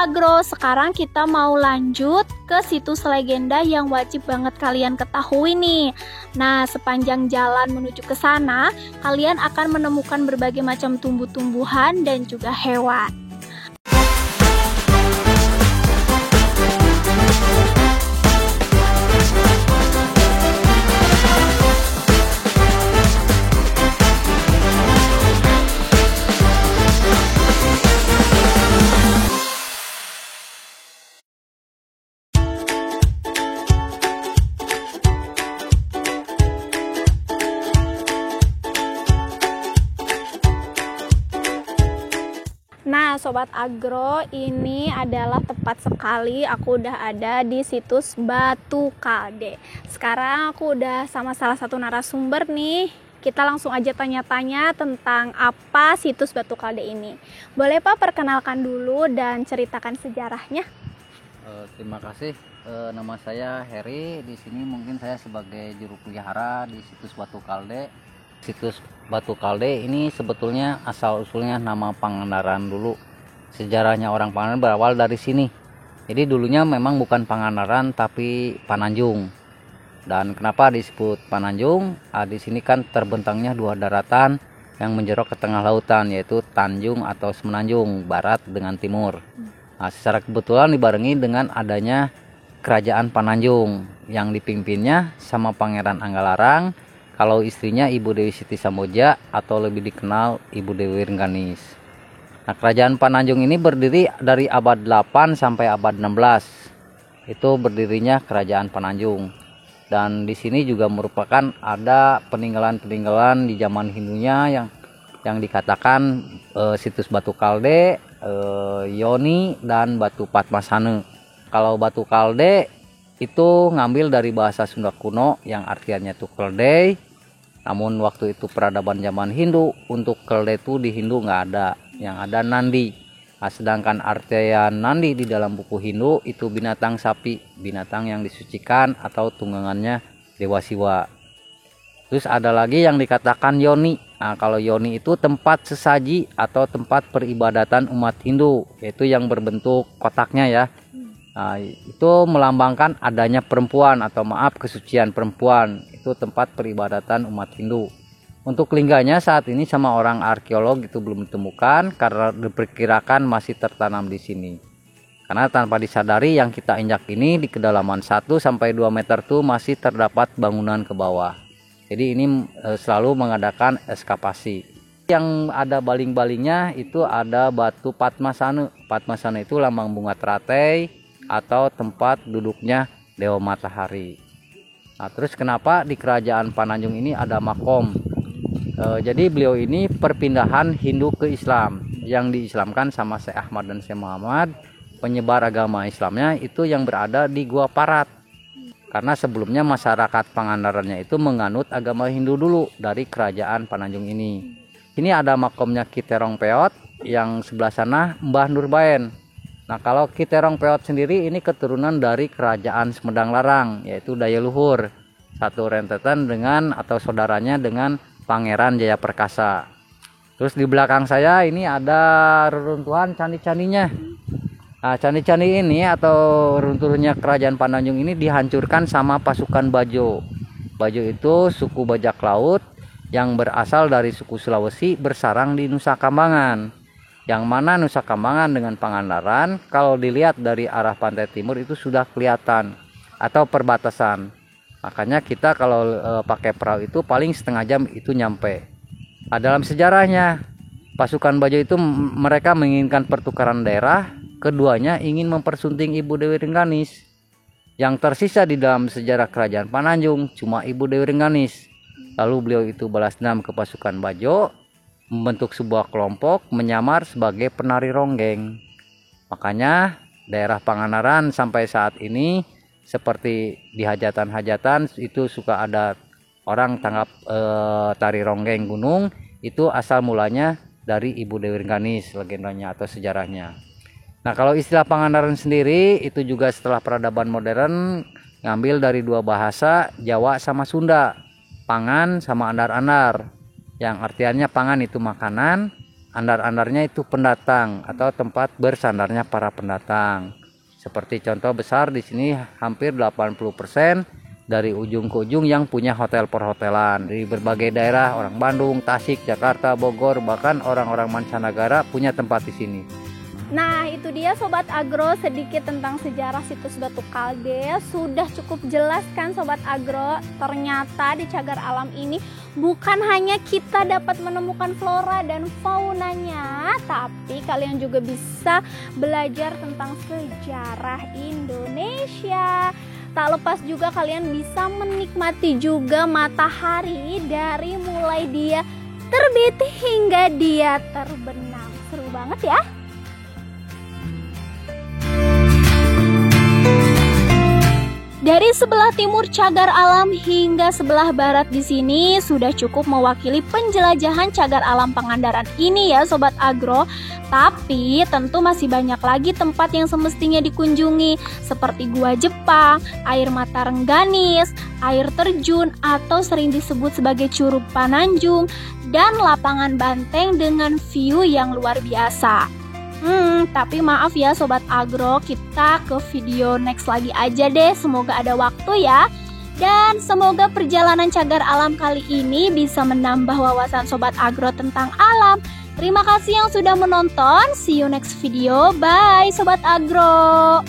Agro, sekarang kita mau lanjut ke situs legenda yang wajib banget kalian ketahui nih. Nah, sepanjang jalan menuju ke sana, kalian akan menemukan berbagai macam tumbuh-tumbuhan dan juga hewan. Nah, Sobat Agro, ini adalah tepat sekali aku udah ada di situs Batu Kalde. Sekarang aku udah sama salah satu narasumber nih. Kita langsung aja tanya-tanya tentang apa situs Batu Kalde ini. Boleh Pak perkenalkan dulu dan ceritakan sejarahnya? Terima kasih. Nama saya Heri. Di sini mungkin saya sebagai juru pelihara di situs Batu Kalde. Situs Batu Kalde ini sebetulnya asal usulnya nama Pangandaran dulu. Sejarahnya orang Pangandaran berawal dari sini. Jadi dulunya memang bukan Pangandaran tapi Pananjung. Dan kenapa disebut Pananjung? Di sini kan terbentangnya dua daratan yang menjorok ke tengah lautan, yaitu Tanjung atau Semenanjung, barat dengan timur. Nah, secara kebetulan dibarengi dengan adanya Kerajaan Pananjung yang dipimpinnya sama Pangeran Anggalarang. Kalau istrinya Ibu Dewi Siti Samboja atau lebih dikenal Ibu Dewi Rengganis. Nah, Kerajaan Pananjung ini berdiri dari abad 8 sampai abad 16. Itu berdirinya Kerajaan Pananjung. Dan di sini juga merupakan ada peninggalan-peninggalan di zaman Hindunya yang dikatakan situs Batu Kalde, Yoni dan Batu Padmasana. Kalau Batu Kalde itu ngambil dari bahasa Sunda kuno yang artinya itu keldai. Namun waktu itu peradaban zaman Hindu, untuk keldai itu di Hindu nggak ada, yang ada nandi. Nah, sedangkan artian nandi di dalam buku Hindu itu binatang sapi, binatang yang disucikan atau tunggangannya Dewa Siwa. Terus ada lagi yang dikatakan Yoni. Nah, kalau Yoni itu tempat sesaji atau tempat peribadatan umat Hindu, yaitu yang berbentuk kotaknya ya. Nah, itu melambangkan adanya perempuan atau kesucian perempuan. Itu tempat peribadatan umat Hindu. Untuk lingganya saat ini sama orang arkeolog itu belum ditemukan karena diperkirakan masih tertanam di sini. Karena tanpa disadari yang kita injak ini di kedalaman 1 sampai 2 meter tuh masih terdapat bangunan ke bawah. Jadi ini selalu mengadakan ekskavasi. Yang ada baling-balingnya itu ada Batu Padmasana. Padmasana itu lambang bunga teratai atau tempat duduknya Dewa Matahari. Nah, terus kenapa di Kerajaan Pananjung ini ada makom? Jadi beliau ini perpindahan Hindu ke Islam, yang diislamkan sama Syekh Ahmad dan Syekh Muhammad. Penyebar agama Islamnya itu yang berada di Gua Parat. Karena sebelumnya masyarakat Pangandarannya itu menganut agama Hindu dulu dari Kerajaan Pananjung ini. Ini ada makomnya Ki Terong Peot, yang sebelah sana Mbah Nurbaen. Nah, kalau Ki Terong Peot sendiri ini keturunan dari Kerajaan Sumedang Larang, yaitu Daya Luhur. Satu rentetan dengan atau saudaranya dengan Pangeran Jayaperkasa. Terus di belakang saya ini ada reruntuhan candi-candinya. Nah, candi-candi ini atau runtuhnya Kerajaan Pananjung ini dihancurkan sama pasukan Bajo. Bajo itu suku bajak laut yang berasal dari suku Sulawesi bersarang di Nusa Kambangan. Yang mana Nusa Kambangan dengan Pangandaran kalau dilihat dari arah pantai timur itu sudah kelihatan atau perbatasan. Makanya kita kalau pakai perahu itu paling setengah jam itu nyampe. Nah, dalam sejarahnya pasukan Bajo itu mereka menginginkan pertukaran daerah, keduanya ingin mempersunting Ibu Dewi Rengganis. Yang tersisa di dalam sejarah Kerajaan Pananjung cuma Ibu Dewi Rengganis. Lalu beliau itu balas dendam ke pasukan Bajo, membentuk sebuah kelompok menyamar sebagai penari ronggeng. Makanya daerah Pangandaran sampai saat ini seperti di hajatan-hajatan itu suka ada orang tanggap tari ronggeng gunung. Itu asal mulanya dari Ibu Dewi Rengganis legendanya atau sejarahnya. Nah, kalau istilah Pangandaran sendiri itu juga setelah peradaban modern ngambil dari dua bahasa Jawa sama Sunda, pangan sama andar-andar. Yang artiannya pangan itu makanan, andar-andarnya itu pendatang atau tempat bersandarnya para pendatang. Seperti contoh besar di sini hampir 80% dari ujung ke ujung yang punya hotel perhotelan di berbagai daerah, orang Bandung, Tasik, Jakarta, Bogor, bahkan orang-orang mancanegara punya tempat di sini. Nah, itu dia Sobat Agro, sedikit tentang sejarah situs Batu Kalde. Sudah cukup jelas kan Sobat Agro? Ternyata di cagar alam ini bukan hanya kita dapat menemukan flora dan faunanya, tapi kalian juga bisa belajar tentang sejarah Indonesia. Tak lepas juga kalian bisa menikmati juga matahari dari mulai dia terbit hingga dia terbenam. Seru banget ya. Dari sebelah timur cagar alam hingga sebelah barat di sini sudah cukup mewakili penjelajahan cagar alam Pangandaran ini ya Sobat Agro. Tapi tentu masih banyak lagi tempat yang semestinya dikunjungi seperti Gua Jepang, air mata Rengganis, air terjun atau sering disebut sebagai Curug Pananjung, dan lapangan banteng dengan view yang luar biasa. Tapi maaf ya Sobat Agro, kita ke video next lagi aja deh. Semoga ada waktu ya. Dan semoga perjalanan cagar alam kali ini bisa menambah wawasan Sobat Agro tentang alam. Terima kasih yang sudah menonton. See you next video. Bye Sobat Agro.